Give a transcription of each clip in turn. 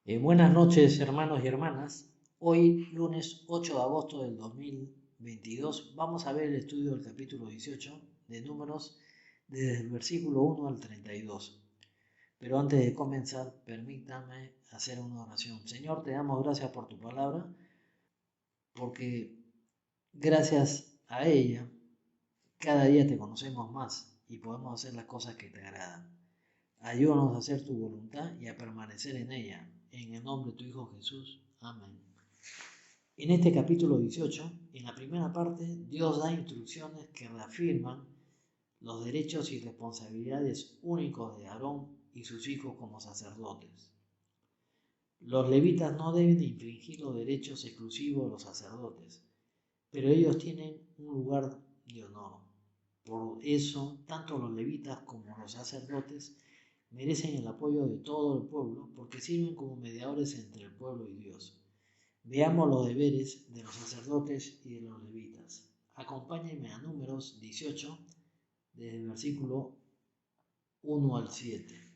Buenas noches, hermanos y hermanas. Hoy, lunes 8 de agosto del 2022, vamos a ver el estudio del capítulo 18 de Números desde el versículo 1 al 32. Pero antes de comenzar, permítame hacer una oración. Señor, te damos gracias por tu palabra, porque gracias a ella cada día te conocemos más y podemos hacer las cosas que te agradan. Ayúdanos a hacer tu voluntad y a permanecer en ella. En el nombre de tu Hijo Jesús. Amén. En este capítulo 18, en la primera parte, Dios da instrucciones que reafirman los derechos y responsabilidades únicos de Aarón y sus hijos como sacerdotes. Los levitas no deben infringir los derechos exclusivos de los sacerdotes, pero ellos tienen un lugar de honor. Por eso, tanto los levitas como los sacerdotes merecen el apoyo de todo el pueblo porque sirven como mediadores entre el pueblo y Dios. Veamos los deberes de los sacerdotes y de los levitas. Acompáñenme a Números 18, desde el versículo 1 al 7.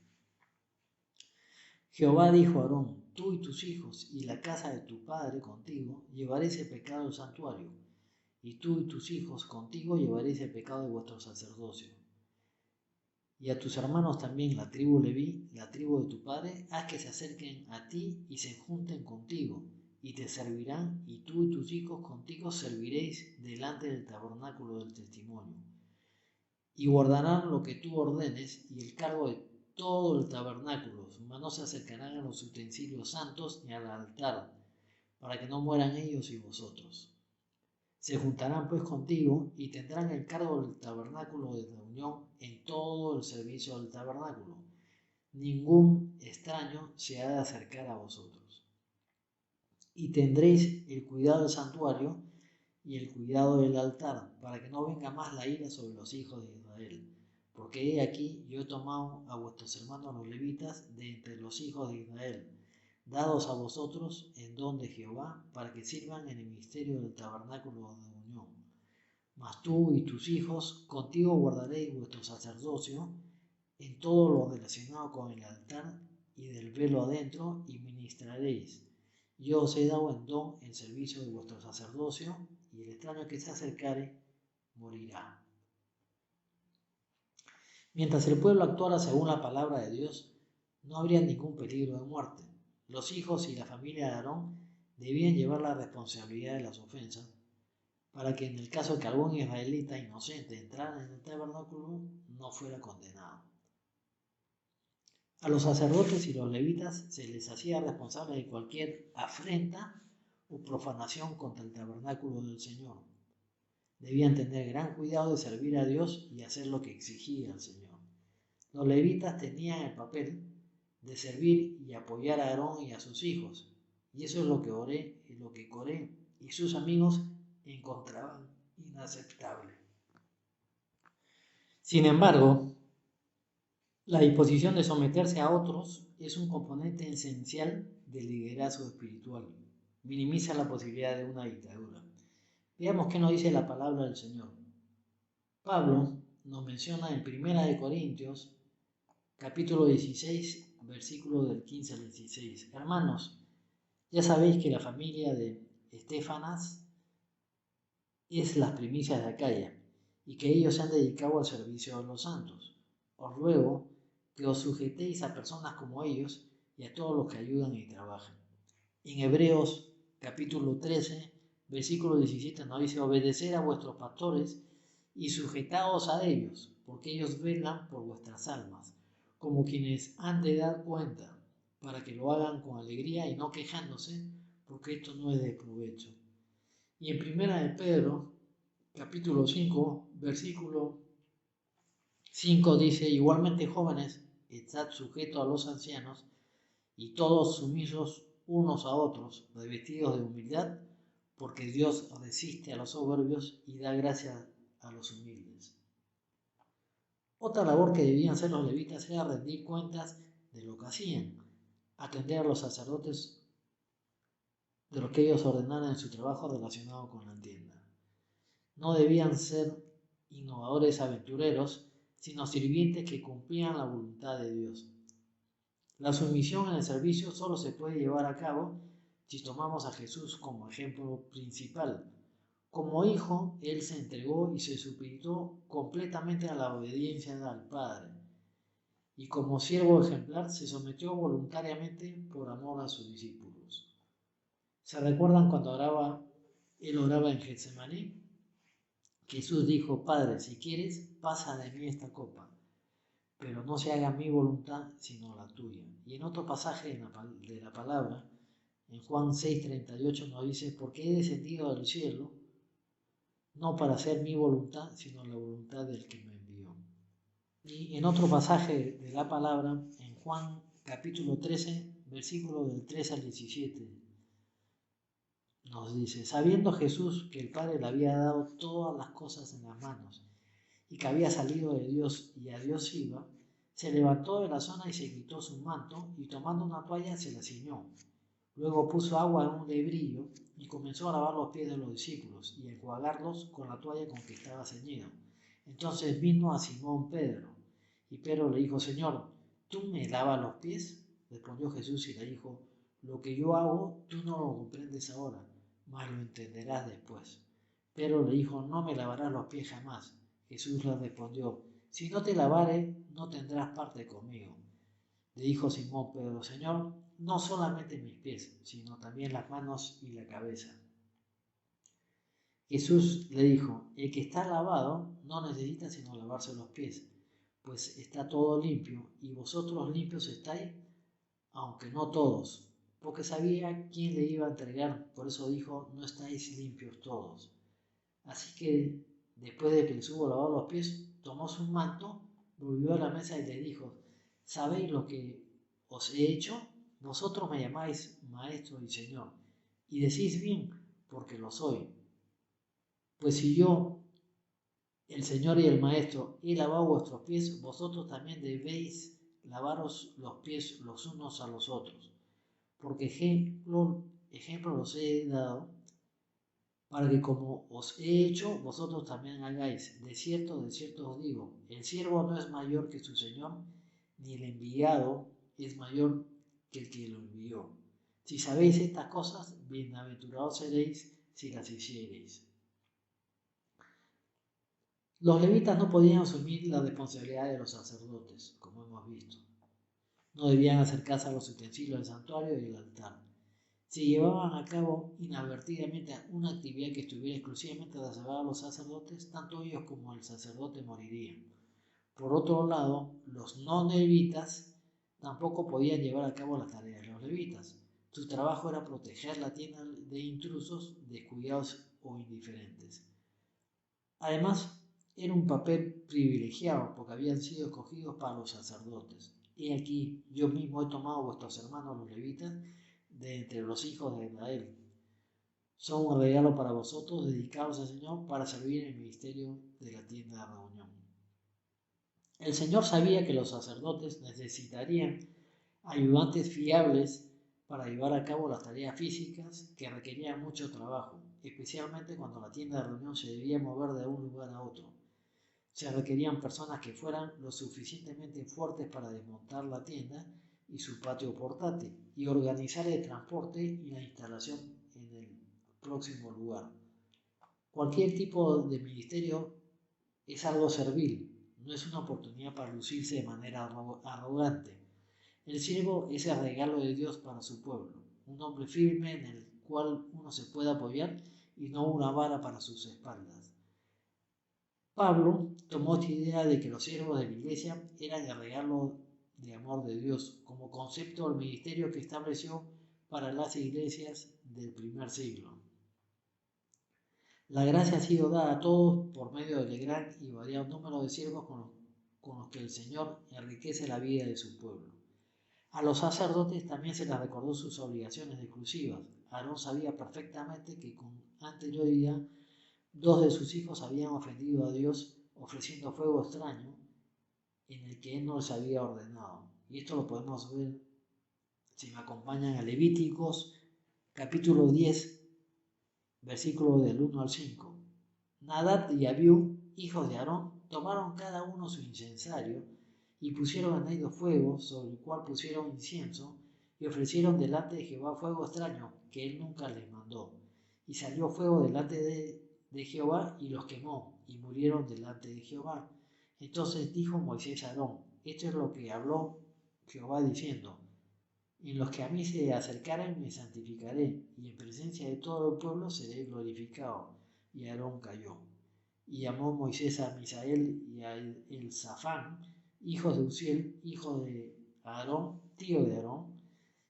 Jehová dijo a Aarón: tú y tus hijos y la casa de tu padre contigo llevaréis el pecado del santuario, y tú y tus hijos contigo llevaréis el pecado de vuestro sacerdocio. Y a tus hermanos también, la tribu Leví, la tribu de tu padre, haz que se acerquen a ti y se junten contigo, y te servirán, y tú y tus hijos contigo serviréis delante del tabernáculo del testimonio. Y guardarán lo que tú ordenes y el cargo de todo el tabernáculo, mas no se acercarán a los utensilios santos ni al altar, para que no mueran ellos y vosotros. Se juntarán pues contigo y tendrán el cargo del tabernáculo de reunión en todo el servicio del tabernáculo. Ningún extraño se ha de acercar a vosotros. Y tendréis el cuidado del santuario y el cuidado del altar, para que no venga más la ira sobre los hijos de Israel. Porque he aquí, yo he tomado a vuestros hermanos los levitas de entre los hijos de Israel, dados a vosotros en don de Jehová, para que sirvan en el ministerio del tabernáculo de reunión. Mas tú y tus hijos contigo guardaréis vuestro sacerdocio en todo lo relacionado con el altar y del velo adentro, y ministraréis. Yo os he dado en don el servicio de vuestro sacerdocio, y el extraño que se acercare morirá. Mientras el pueblo actuara según la palabra de Dios, no habría ningún peligro de muerte. Los hijos y la familia de Aarón debían llevar la responsabilidad de las ofensas, para que en el caso que algún israelita inocente entrara en el tabernáculo no fuera condenado. A los sacerdotes y los levitas se les hacía responsable de cualquier afrenta o profanación contra el tabernáculo del Señor. Debían tener gran cuidado de servir a Dios y hacer lo que exigía el Señor. Los levitas tenían el papel de servir y apoyar a Aarón y a sus hijos, y eso es lo que Coré y sus amigos encontraban inaceptable. Sin embargo, la disposición de someterse a otros es un componente esencial del liderazgo espiritual. Minimiza la posibilidad de una dictadura. Veamos qué nos dice la palabra del Señor. Pablo nos menciona en 1 Corintios, capítulo 16, versículo del 15 al 16. Hermanos, ya sabéis que la familia de Estefanas es las primicias de Acaya, y que ellos se han dedicado al servicio de los santos. Os ruego que os sujetéis a personas como ellos y a todos los que ayudan y trabajan. En Hebreos capítulo 13, versículo 17 nos dice: obedecer a vuestros pastores y sujetaos a ellos, porque ellos velan por vuestras almas, como quienes han de dar cuenta, para que lo hagan con alegría y no quejándose, porque esto no es de provecho. Y en primera de Pedro, capítulo 5, versículo 5 dice: igualmente jóvenes, estad sujetos a los ancianos, y todos sumisos unos a otros, revestidos de humildad, porque Dios resiste a los soberbios y da gracia a los humildes. Otra labor que debían hacer los levitas era rendir cuentas de lo que hacían, atender a los sacerdotes de lo que ellos ordenaran en su trabajo relacionado con la tienda. No debían ser innovadores aventureros, sino sirvientes que cumplían la voluntad de Dios. La sumisión en el servicio solo se puede llevar a cabo si tomamos a Jesús como ejemplo principal. Como hijo, Él se entregó y se supeditó completamente a la obediencia al Padre. Y como siervo ejemplar se sometió voluntariamente por amor a sus discípulos. ¿Se recuerdan cuando Él oraba en Getsemaní? Jesús dijo: Padre, si quieres, pasa de mí esta copa, pero no se haga mi voluntad sino la tuya. Y en otro pasaje de la palabra, en Juan 6:38 nos dice: porque he descendido del cielo no para hacer mi voluntad sino la voluntad del que me envió. Y en otro pasaje de la palabra, en Juan capítulo 13, versículo del 13 al 17, nos dice: sabiendo Jesús que el Padre le había dado todas las cosas en las manos y que había salido de Dios y a Dios iba, se levantó de la zona y se quitó su manto, y tomando una toalla se la ciñó. Luego puso agua en un lebrillo y comenzó a lavar los pies de los discípulos y a enjuagarlos con la toalla con que estaba ceñido. Entonces vino a Simón Pedro, y Pedro le dijo: Señor, ¿tú me lavas los pies? Respondió Jesús y le dijo: lo que yo hago tú no lo comprendes ahora, mas lo entenderás después. Pedro le dijo: no me lavarás los pies jamás. Jesús le respondió: si no te lavare, no tendrás parte conmigo. Le dijo Simón Pedro: Señor, no solamente mis pies, sino también las manos y la cabeza. Jesús le dijo: el que está lavado no necesita sino lavarse los pies, pues está todo limpio, y vosotros limpios estáis, aunque no todos, porque sabía quién le iba a entregar, por eso dijo: no estáis limpios todos. Así que, después de que les hubo lavado los pies, tomó su manto, volvió a la mesa y le dijo: ¿sabéis lo que os he hecho? Vosotros me llamáis maestro y señor, y decís bien, porque lo soy. Pues si yo, el Señor y el Maestro, he lavado vuestros pies, vosotros también debéis lavaros los pies los unos a los otros. Porque ejemplo los he dado, para que como os he hecho, vosotros también hagáis. De cierto os digo, el siervo no es mayor que su Señor, ni el enviado es mayor que el que lo envió. Si sabéis estas cosas, bienaventurados seréis si las hiciereis. Los levitas no podían asumir la responsabilidad de los sacerdotes, como hemos visto. No debían acercarse a los utensilios del santuario y el altar. Si llevaban a cabo inadvertidamente una actividad que estuviera exclusivamente reservada a los sacerdotes, tanto ellos como el sacerdote morirían. Por otro lado, los no levitas tampoco podían llevar a cabo las tareas de los levitas. Su trabajo era proteger la tienda de intrusos, descuidados o indiferentes. Además, era un papel privilegiado porque habían sido escogidos para los sacerdotes. He aquí, yo mismo he tomado a vuestros hermanos los levitas de entre los hijos de Israel. Son un regalo para vosotros, dedicados al Señor para servir en el ministerio de la tienda de reunión. El Señor sabía que los sacerdotes necesitarían ayudantes fiables para llevar a cabo las tareas físicas que requerían mucho trabajo, especialmente cuando la tienda de reunión se debía mover de un lugar a otro. Se requerían personas que fueran lo suficientemente fuertes para desmontar la tienda y su patio portátil y organizar el transporte y la instalación en el próximo lugar. Cualquier tipo de ministerio es algo servil, no es una oportunidad para lucirse de manera arrogante. El siervo es el regalo de Dios para su pueblo, un hombre firme en el cual uno se puede apoyar y no una vara para sus espaldas. Pablo tomó esta idea de que los siervos de la iglesia eran el regalo de amor de Dios como concepto del ministerio que estableció para las iglesias del primer siglo. La gracia ha sido dada a todos por medio del gran y variado número de siervos con los que el Señor enriquece la vida de su pueblo. A los sacerdotes también se les recordó sus obligaciones exclusivas. Aarón sabía perfectamente que con anterioridad 2 de sus hijos habían ofendido a Dios ofreciendo fuego extraño en el que él no les había ordenado. Y esto lo podemos ver si me acompañan a Levíticos capítulo 10, versículo del 1 al 5. Nadab y Abiú, hijos de Aarón, tomaron cada uno su incensario Y pusieron en ellos fuego, sobre el cual pusieron incienso, y ofrecieron delante de Jehová fuego extraño, que él nunca les mandó. Y salió fuego delante de Jehová, y los quemó, y murieron delante de Jehová. Entonces dijo Moisés a Aarón: esto es lo que habló Jehová diciendo: en los que a mí se acercaren me santificaré, y en presencia de todo el pueblo seré glorificado. Y Aarón cayó. Y llamó Moisés a Misael y a Elzafán, hijos de Uziel, hijo de Aarón, tío de Aarón,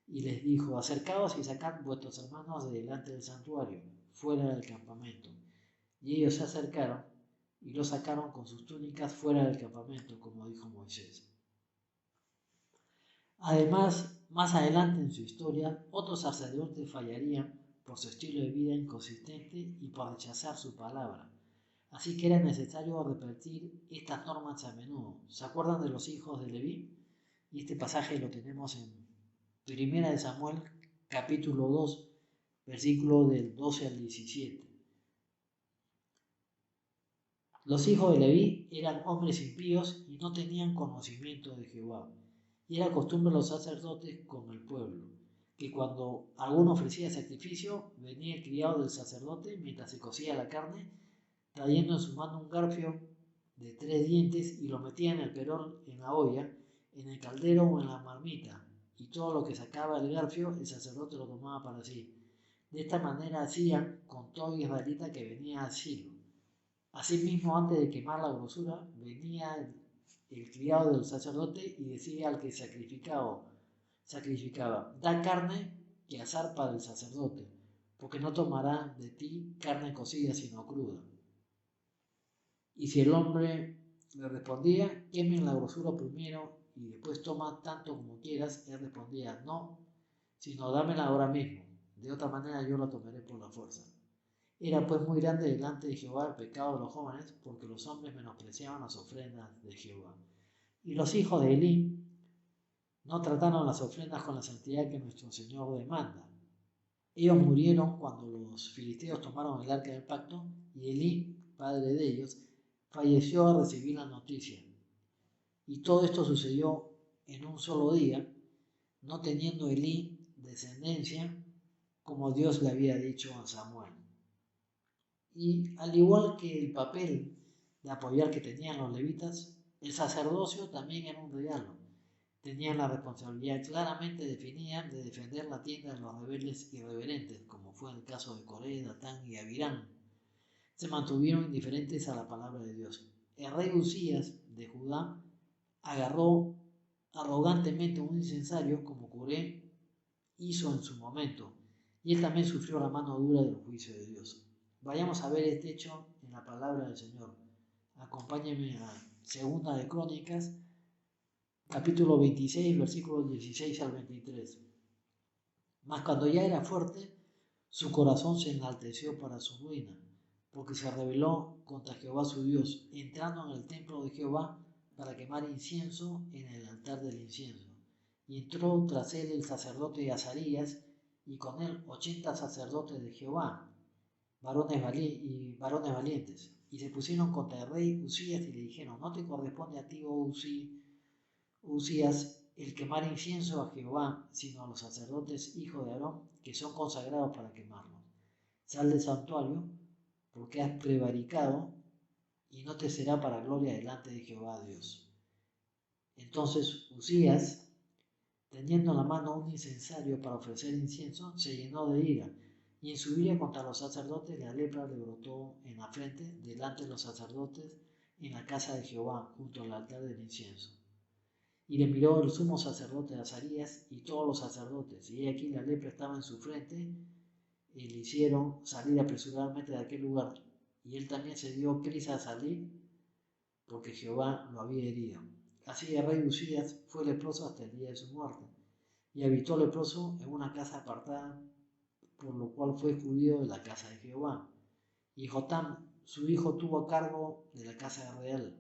y les dijo: acercaos y sacad vuestros hermanos de delante del santuario, fuera del campamento. Y ellos se acercaron y los sacaron con sus túnicas fuera del campamento, como dijo Moisés. Además, más adelante en su historia, otros sacerdotes fallarían por su estilo de vida inconsistente y por rechazar su palabra. Así que era necesario repetir estas normas a menudo. ¿Se acuerdan de los hijos de Leví? Y este pasaje lo tenemos en 1 Samuel, capítulo 2, versículo del 12 al 17. Los hijos de Leví eran hombres impíos y no tenían conocimiento de Jehová. Y era costumbre de los sacerdotes con el pueblo, que cuando alguno ofrecía sacrificio, venía el criado del sacerdote mientras se cocía la carne, trayendo en su mano un garfio de 3 dientes, y lo metía en el perol, en la olla, en el caldero o en la marmita, y todo lo que sacaba el garfio el sacerdote lo tomaba para sí. De esta manera hacían con todo israelita que venía al Silo. Asimismo, antes de quemar la grosura, venía el criado del sacerdote y decía al que sacrificaba: da carne que asar para el sacerdote, porque no tomará de ti carne cocida sino cruda. Y si el hombre le respondía: quemen la grosura primero y después toma tanto como quieras, él respondía: no, sino dámela ahora mismo, de otra manera yo la tomaré por la fuerza. Era pues muy grande delante de Jehová el pecado de los jóvenes, porque los hombres menospreciaban las ofrendas de Jehová. Y los hijos de Elí no trataron las ofrendas con la santidad que nuestro Señor demanda. Ellos murieron cuando los filisteos tomaron el arca del pacto, y Elí, padre de ellos, falleció al recibir la noticia. Y todo esto sucedió en un solo día, no teniendo Elí descendencia, como Dios le había dicho a Samuel. Y al igual que el papel de apoyar que tenían los levitas, el sacerdocio también era un regalo. Tenían la responsabilidad claramente definida de defender la tienda de los rebeldes irreverentes, como fue el caso de Coré, Datán y Abirán. Se mantuvieron indiferentes a la palabra de Dios. El rey Usías de Judá agarró arrogantemente un incensario, como Coré hizo en su momento, y él también sufrió la mano dura del juicio de Dios. Vayamos a ver este hecho en la palabra del Señor. Acompáñenme a 2 de Crónicas, capítulo 26, versículos 16 al 23. Mas cuando ya era fuerte, su corazón se enalteció para su ruina, porque se rebeló contra Jehová su Dios, entrando en el templo de Jehová para quemar incienso en el altar del incienso. Y entró tras él el sacerdote Azarías, y con él 80 sacerdotes de Jehová, varones valientes, y se pusieron contra el rey Usías y le dijeron: no te corresponde a ti, oh Usías, el quemar incienso a Jehová, sino a los sacerdotes hijos de Aarón, que son consagrados para quemarlo. Sal del santuario, porque has prevaricado, y no te será para gloria delante de Jehová Dios. Entonces Usías, teniendo en la mano un incensario para ofrecer incienso, se llenó de ira, y en su ira contra los sacerdotes la lepra le brotó en la frente delante de los sacerdotes en la casa de Jehová, junto al altar del incienso. Y le miró el sumo sacerdote Azarías y todos los sacerdotes, y aquí la lepra estaba en su frente, y le hicieron salir apresuradamente de aquel lugar. Y él también se dio prisa a salir, porque Jehová lo había herido. Así el rey Usías fue leproso hasta el día de su muerte, y habitó leproso en una casa apartada, por lo cual fue excluido de la casa de Jehová. Y Jotam, su hijo, tuvo a cargo de la casa real,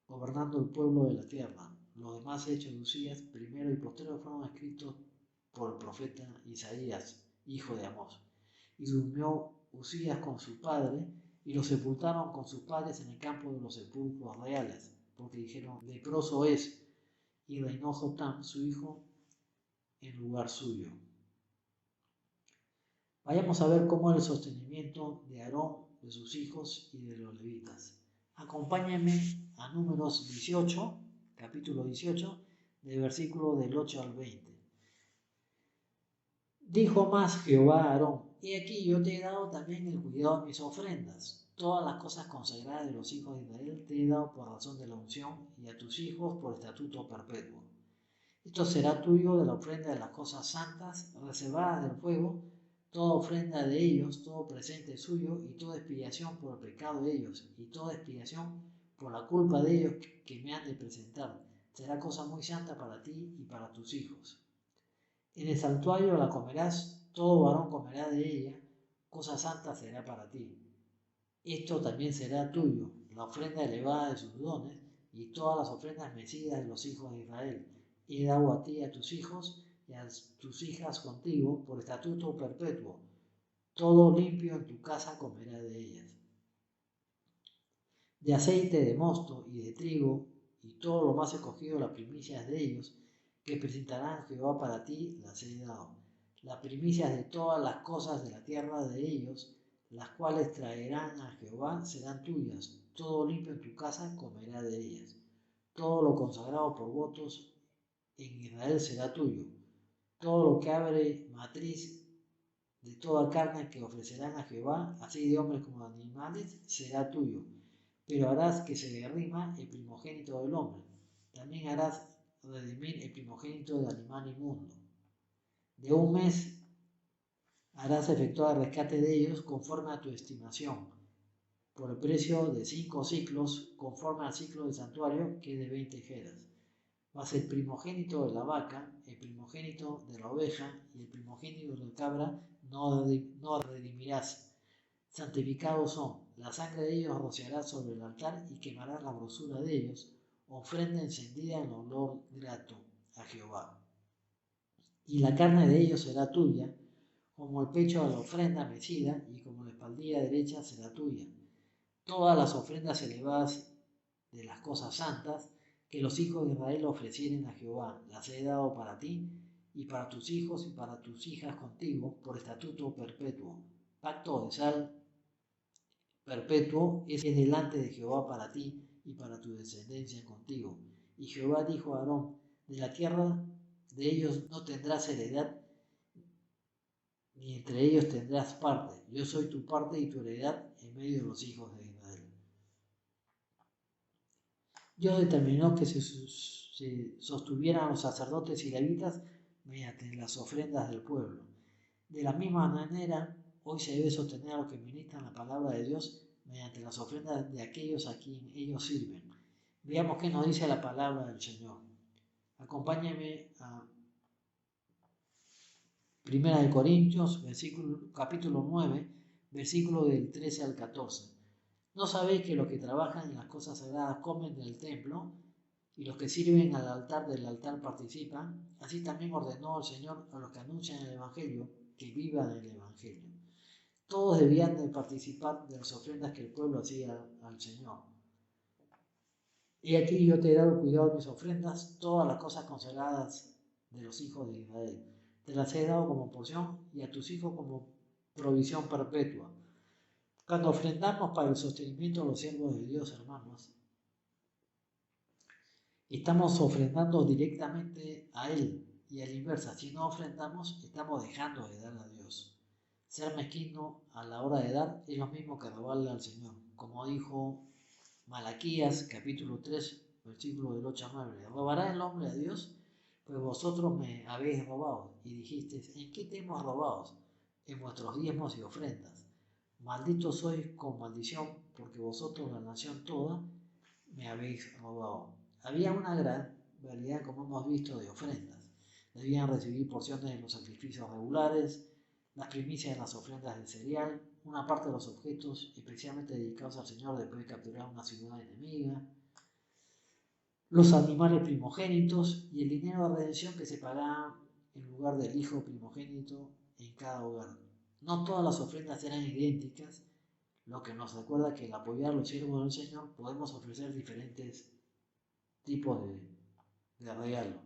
gobernando el pueblo de la tierra. Los demás hechos de Usías, primero y posterior, fueron escritos por el profeta Isaías, hijo de Amós. Y durmió Usías con su padre, y lo sepultaron con sus padres en el campo de los sepulcros reales, porque dijeron: leproso es, y reinó Jotam, su hijo, en lugar suyo. Vayamos a ver cómo es el sostenimiento de Aarón, de sus hijos y de los levitas. Acompáñenme a Números 18, capítulo 18, del versículo del 8 al 20. Dijo más Jehová a Aarón: He aquí yo te he dado también el cuidado de mis ofrendas. Todas las cosas consagradas de los hijos de Israel te he dado por razón de la unción, y a tus hijos por estatuto perpetuo. Esto será tuyo de la ofrenda de las cosas santas, reservadas del fuego, toda ofrenda de ellos, todo presente suyo, y toda expiación por el pecado de ellos, y toda expiación por la culpa de ellos que me han de presentar. Será cosa muy santa para ti y para tus hijos. En el santuario la comerás, todo varón comerá de ella, cosa santa será para ti. Esto también será tuyo, la ofrenda elevada de sus dones, y todas las ofrendas mecidas de los hijos de Israel. He dado a ti y a tus hijos y a tus hijas contigo por estatuto perpetuo. Todo limpio en tu casa comerá de ellas. De aceite, de mosto y de trigo, y todo lo más escogido, las primicias de ellos, que presentarán Jehová para ti, las he dado. Las primicias de todas las cosas de la tierra de ellos, las cuales traerán a Jehová, serán tuyas. Todo limpio en tu casa comerá de ellas. Todo lo consagrado por votos en Israel será tuyo. Todo lo que abre matriz de toda carne que ofrecerán a Jehová, así de hombres como de animales, será tuyo. Pero harás que se derrima el primogénito del hombre. También harás redimir el primogénito del animal inmundo. De un mes harás efectuar el rescate de ellos conforme a tu estimación, por el precio de 5 ciclos, conforme al ciclo del santuario, que es de 20 jeras. Mas el primogénito de la vaca, el primogénito de la oveja y el primogénito de la cabra no redimirás. Santificados son, la sangre de ellos rociarás sobre el altar y quemarás la grosura de ellos, ofrenda encendida en olor grato a Jehová. Y la carne de ellos será tuya, como el pecho de la ofrenda mecida y como la espaldilla derecha será tuya. Todas las ofrendas elevadas de las cosas santas que los hijos de Israel ofrecieren a Jehová, las he dado para ti y para tus hijos y para tus hijas contigo por estatuto perpetuo. Pacto de sal perpetuo es delante de Jehová para ti y para tu descendencia contigo. Y Jehová dijo a Aarón: de la tierra de ellos no tendrás heredad, ni entre ellos tendrás parte. Yo soy tu parte y tu heredad en medio de los hijos de Israel. Dios determinó que se sostuvieran los sacerdotes y levitas mediante las ofrendas del pueblo. De la misma manera, hoy se debe sostener a los que ministran la palabra de Dios mediante las ofrendas de aquellos a quien ellos sirven. Veamos qué nos dice la palabra del Señor. Acompáñenme a 1 Corintios, capítulo 9, versículo del 13 al 14. ¿No sabéis que los que trabajan en las cosas sagradas comen del templo, y los que sirven al altar del altar participan? Así también ordenó el Señor a los que anuncian el Evangelio, que vivan el Evangelio. Todos debían de participar de las ofrendas que el pueblo hacía al Señor. He aquí yo te he dado cuidado de mis ofrendas, todas las cosas consagradas de los hijos de Israel. Te las he dado como porción y a tus hijos como provisión perpetua. Cuando ofrendamos para el sostenimiento de los siervos de Dios, hermanos, estamos ofrendando directamente a Él, y a la inversa, si no ofrendamos, estamos dejando de dar a Dios. Ser mezquino a la hora de dar es lo mismo que robarle al Señor, como dijo Malaquías capítulo 3, versículo del 8 a 9. ¿Robará el hombre a Dios? Pues vosotros me habéis robado. Y dijisteis: ¿en qué te hemos robado? En vuestros diezmos y ofrendas. Malditos sois con maldición, porque vosotros, la nación toda, me habéis robado. Había una gran variedad, como hemos visto, de ofrendas. Debían recibir porciones de los sacrificios regulares, las primicias de las ofrendas de cereal, una parte de los objetos especialmente dedicados al Señor después de capturar una ciudad enemiga, los animales primogénitos y el dinero de redención que se pagaba en lugar del hijo primogénito en cada hogar. No todas las ofrendas eran idénticas, lo que nos recuerda que al apoyar a los siervos del Señor podemos ofrecer diferentes tipos de de regalo.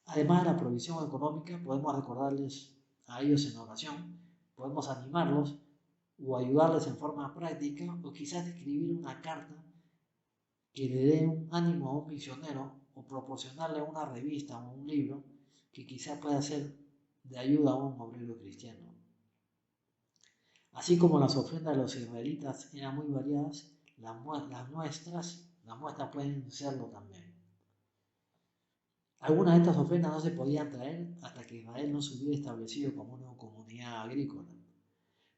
Además de la provisión económica, podemos recordarles a ellos en oración, podemos animarlos o ayudarles en forma práctica o quizás escribir una carta que le dé un ánimo a un misionero o proporcionarle una revista o un libro que quizás pueda ser de ayuda a un obrero cristiano. Así como las ofrendas de los israelitas eran muy variadas, las muestras pueden serlo también. Algunas de estas ofrendas no se podían traer hasta que Israel no se hubiera establecido como una comunidad agrícola.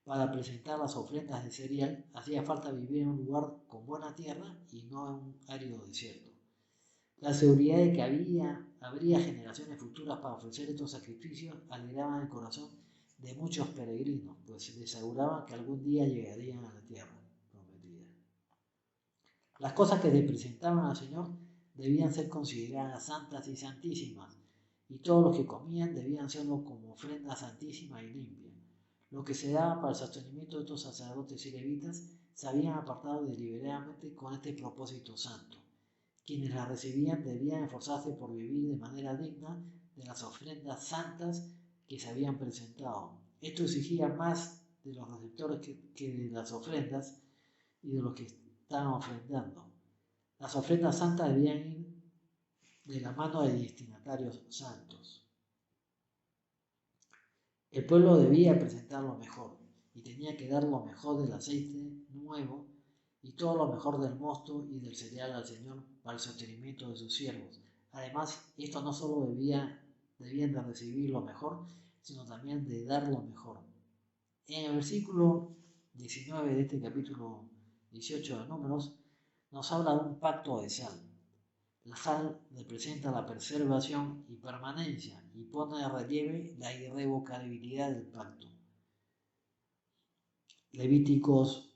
Para presentar las ofrendas de cereal hacía falta vivir en un lugar con buena tierra y no en un árido desierto. La seguridad de que habría generaciones futuras para ofrecer estos sacrificios alegraba el corazón de muchos peregrinos, pues les aseguraban que algún día llegarían a la tierra prometida. Las cosas que le presentaban al Señor debían ser consideradas santas y santísimas, y todos los que comían debían serlo como ofrenda santísima y limpia. Lo que se daba para el sostenimiento de estos sacerdotes y levitas se habían apartado deliberadamente con este propósito santo. Quienes la recibían debían esforzarse por vivir de manera digna de las ofrendas santas que se habían presentado. Esto exigía más de los receptores que de las ofrendas y de los que estaban ofrendando. Las ofrendas santas debían ir de la mano de destinatarios santos. El pueblo debía presentar lo mejor y tenía que dar lo mejor del aceite nuevo y todo lo mejor del mosto y del cereal al Señor para el sostenimiento de sus siervos. Además, estos no solo debían de recibir lo mejor, sino también de dar lo mejor. En el versículo 19 de este capítulo 18 de Números, nos habla de un pacto de sal. La sal representa la preservación y permanencia y pone de relieve la irrevocabilidad del pacto. Levíticos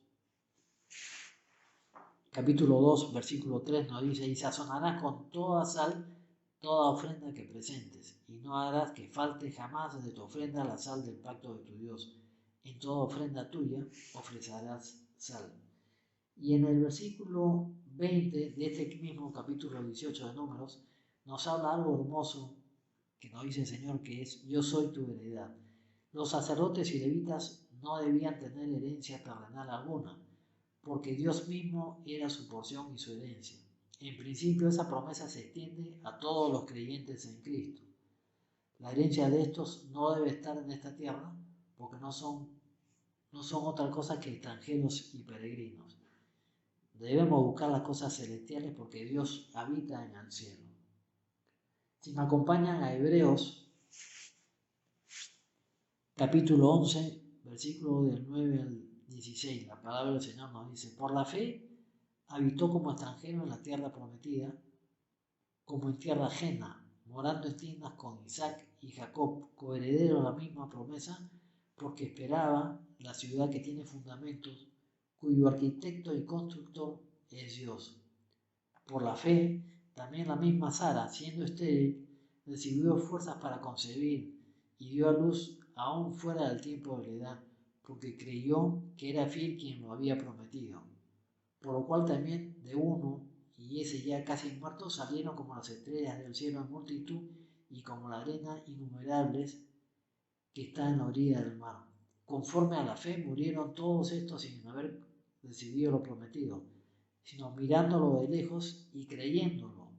capítulo 2, versículo 3 nos dice: y sazonarás con toda sal toda ofrenda que presentes, y no harás que falte jamás de tu ofrenda la sal del pacto de tu Dios. En toda ofrenda tuya ofrecerás sal. Y en el versículo 20 de este mismo capítulo 18 de Números, nos habla algo hermoso que nos dice el Señor, que es: yo soy tu heredad. Los sacerdotes y levitas no debían tener herencia terrenal alguna, porque Dios mismo era su porción y su herencia. En principio, esa promesa se extiende a todos los creyentes en Cristo. La herencia de estos no debe estar en esta tierra, porque no son otra cosa que extranjeros y peregrinos. Debemos buscar las cosas celestiales porque Dios habita en el cielo. Si me acompañan a Hebreos, capítulo 11, versículo del 9 al 16, la palabra del Señor nos dice: por la fe habitó como extranjero en la tierra prometida, como en tierra ajena, morando en tiendas con Isaac y Jacob, coherederos de la misma promesa, porque esperaba la ciudad que tiene fundamentos, cuyo arquitecto y constructor es Dios. Por la fe, también la misma Sara, siendo estéril, recibió fuerzas para concebir y dio a luz aún fuera del tiempo de la edad, porque creyó que era fiel quien lo había prometido. Por lo cual también de uno, y ese ya casi muerto, salieron como las estrellas del cielo en multitud y como la arena innumerables que está en la orilla del mar. Conforme a la fe murieron todos estos sin haber recibido lo prometido, sino mirándolo de lejos y creyéndolo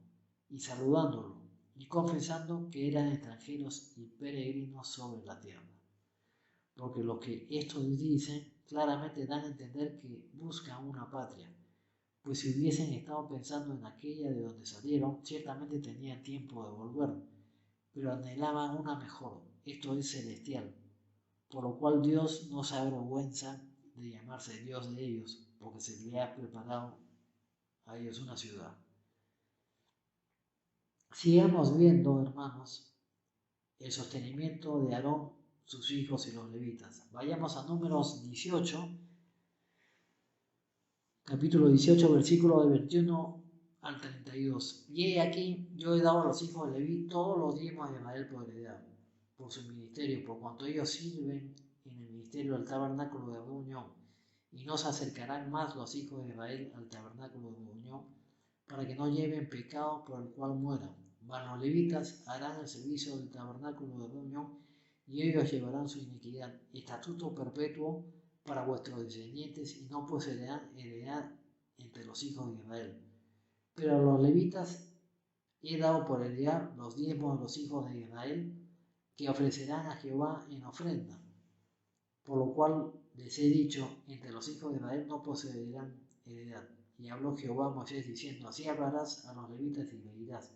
y saludándolo y confesando que eran extranjeros y peregrinos sobre la tierra. Porque lo que estos dicen claramente dan a entender que buscan una patria, pues si hubiesen estado pensando en aquella de donde salieron, ciertamente tenían tiempo de volver, pero anhelaban una mejor, esto es celestial, por lo cual Dios no se avergüenza de llamarse Dios de ellos, porque se le ha preparado a ellos una ciudad. Sigamos viendo, hermanos, el sostenimiento de Aarón, sus hijos y los levitas. Vayamos a Números 18, capítulo 18, versículo de 21 al 32. Y he aquí, yo he dado a los hijos de Leví todos los diezmos de Israel por heredad, por su ministerio, por cuanto ellos sirven en el ministerio del tabernáculo de reunión, y no se acercarán más los hijos de Israel al tabernáculo de reunión, para que no lleven pecado por el cual mueran. Mas los levitas harán el servicio del tabernáculo de reunión y ellos llevarán su iniquidad, estatuto perpetuo para vuestros descendientes y no poseerán heredad entre los hijos de Israel. Pero a los levitas he dado por heredad los diezmos de los hijos de Israel que ofrecerán a Jehová en ofrenda, por lo cual les he dicho, entre los hijos de Israel no poseerán heredad. Y habló Jehová a Moisés diciendo, así hablarás a los levitas y le dirás,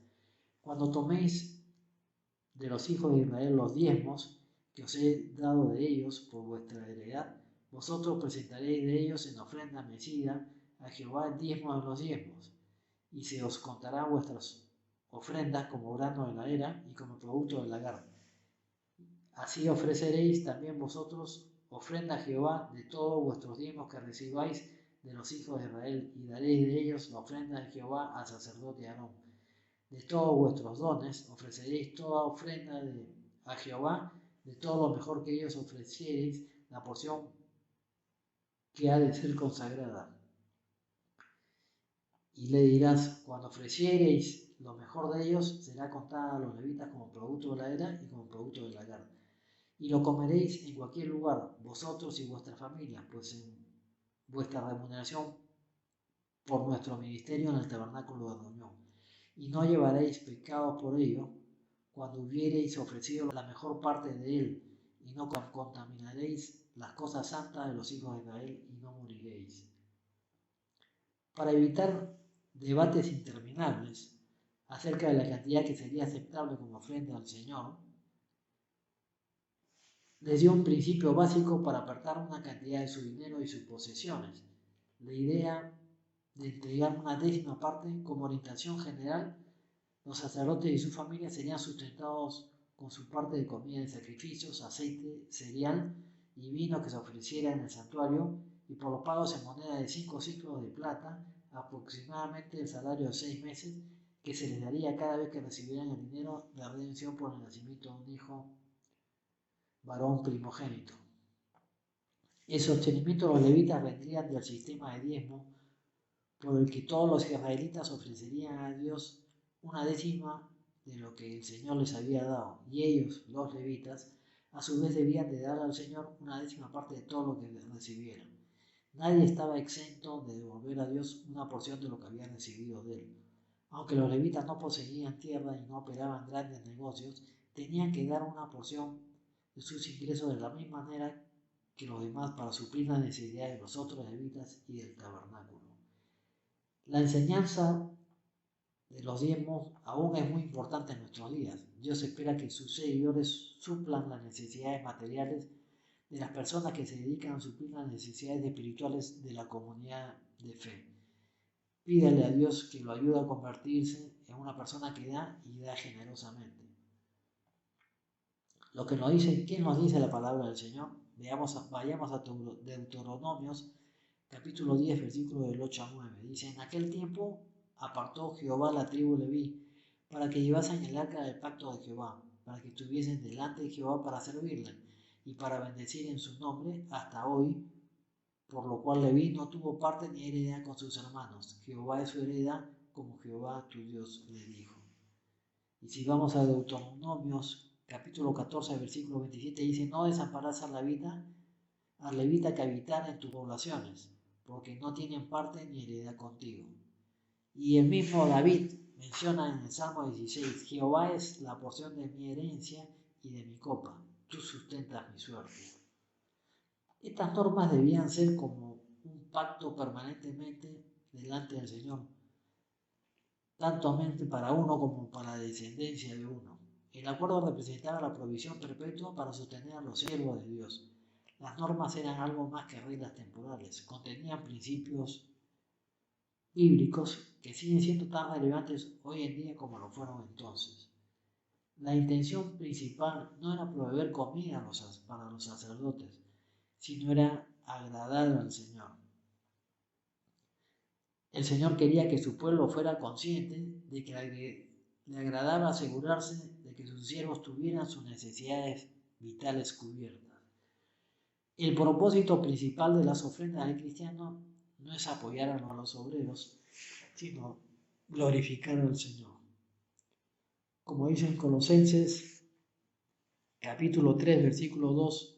cuando toméis de los hijos de Israel los diezmos que os he dado de ellos por vuestra heredad, vosotros presentaréis de ellos en ofrenda mecida a Jehová el diezmo de los diezmos, y se os contarán vuestras ofrendas como grano de la era y como producto del lagar. Así ofreceréis también vosotros ofrenda a Jehová de todos vuestros diezmos que recibáis de los hijos de Israel, y daréis de ellos la ofrenda de Jehová al sacerdote Aarón. De todos vuestros dones ofreceréis toda ofrenda a Jehová, de todo lo mejor que ellos ofreciereis, la porción que ha de ser consagrada. Y le dirás, cuando ofreciereis lo mejor de ellos, será contada a los levitas como producto de la era y como producto del lagar. Y lo comeréis en cualquier lugar, vosotros y vuestras familias, pues en vuestra remuneración por nuestro ministerio en el tabernáculo de reunión. Y no llevaréis pecados por ello, cuando hubiereis ofrecido la mejor parte de él, y no contaminaréis las cosas santas de los hijos de Israel, y no moriréis. Para evitar debates interminables acerca de la cantidad que sería aceptable como ofrenda al Señor, les dio un principio básico para apartar una cantidad de su dinero y sus posesiones. La idea de entregar una décima parte como orientación general, los sacerdotes y sus familias serían sustentados con su parte de comida de sacrificios, aceite, cereal y vino que se ofreciera en el santuario, y por los pagos en moneda de 5 ciclos de plata, aproximadamente el salario de 6 meses, que se les daría cada vez que recibieran el dinero de redención por el nacimiento de un hijo varón primogénito. El sostenimiento de los levitas vendrían del sistema de diezmo, por el que todos los israelitas ofrecerían a Dios una décima de lo que el Señor les había dado, y ellos, los levitas, a su vez debían de dar al Señor una décima parte de todo lo que recibieran. Nadie estaba exento de devolver a Dios una porción de lo que habían recibido de él. Aunque los levitas no poseían tierra y no operaban grandes negocios, tenían que dar una porción de sus ingresos de la misma manera que los demás para suplir las necesidades de los otros levitas y del tabernáculo. La enseñanza de los diezmos aún es muy importante en nuestros días. Dios espera que sus seguidores suplan las necesidades materiales de las personas que se dedican a suplir las necesidades espirituales de la comunidad de fe. Pídale a Dios que lo ayude a convertirse en una persona que da y da generosamente. Lo que nos dice, ¿quién nos dice la palabra del Señor? Vayamos a Deuteronomios, capítulo 10, versículo del 8 al 9. Dice, en aquel tiempo apartó Jehová la tribu de Leví, para que llevasen el arca del pacto de Jehová, para que estuviesen delante de Jehová para servirle, y para bendecir en su nombre hasta hoy, por lo cual Leví no tuvo parte ni heredad con sus hermanos. Jehová es su heredad, como Jehová tu Dios le dijo. Y si vamos a Deuteronomios, capítulo 14, versículo 27, dice, no desampararás al levita que habitar en tus poblaciones, porque no tienen parte ni heredad contigo. Y el mismo David menciona en el Salmo 16, Jehová es la porción de mi herencia y de mi copa, tú sustentas mi suerte. Estas normas debían ser como un pacto permanentemente delante del Señor, tanto para uno como para la descendencia de uno. El acuerdo representaba la provisión perpetua para sostener a los siervos de Dios. Las normas eran algo más que reglas temporales, contenían principios bíblicos que siguen siendo tan relevantes hoy en día como lo fueron entonces. La intención principal no era proveer comida para los sacerdotes, sino era agradar al Señor. El Señor quería que su pueblo fuera consciente de que le agradaba asegurarse de que sus siervos tuvieran sus necesidades vitales cubiertas. El propósito principal de las ofrendas del cristiano no es apoyar a los obreros, sino glorificar al Señor. Como dice en Colosenses capítulo 3, versículo 2,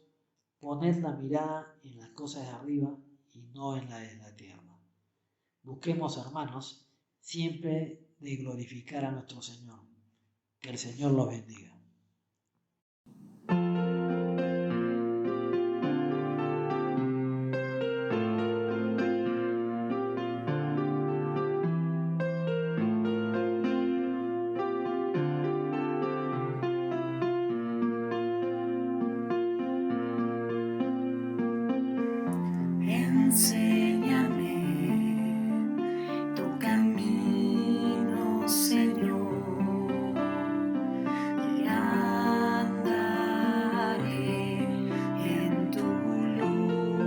poned la mirada en las cosas de arriba y no en la de la tierra. Busquemos, hermanos, siempre de glorificar a nuestro Señor. Que el Señor los bendiga. Enséñame tu camino, Señor, y andaré en tu luz.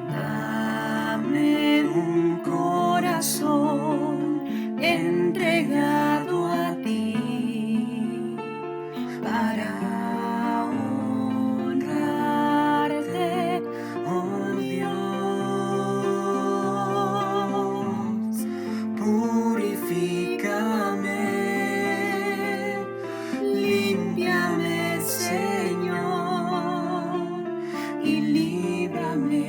Dame un corazón entregado a ti para honrarte, oh Dios. Purifícame, límpiame, Señor, y líbrame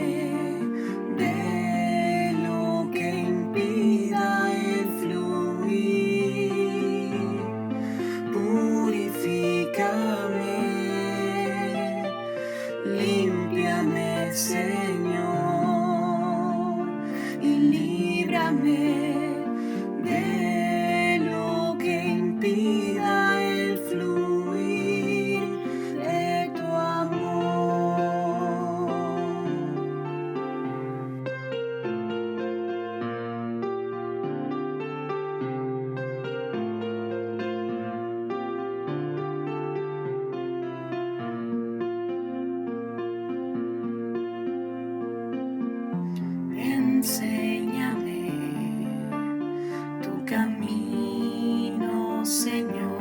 de lo que impida el fluir. Purifícame, límpiame, Señor, y líbrame de lo que impida el fluir de tu amor. Enséñame tu camino, Señor,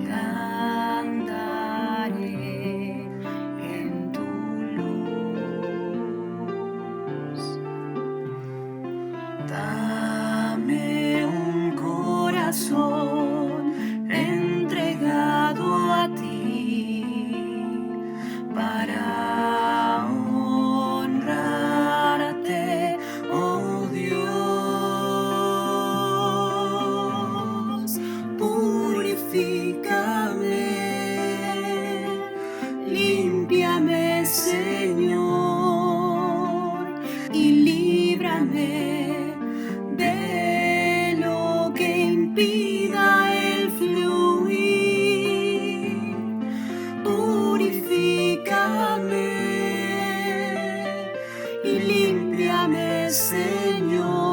y andaré en tu luz. Dame un corazón entregado a ti para honrarte, oh Dios. Purifícame, límpiame, Señor, y líbrame de lo que impida el fluir. Purifícame y límpiame, Señor,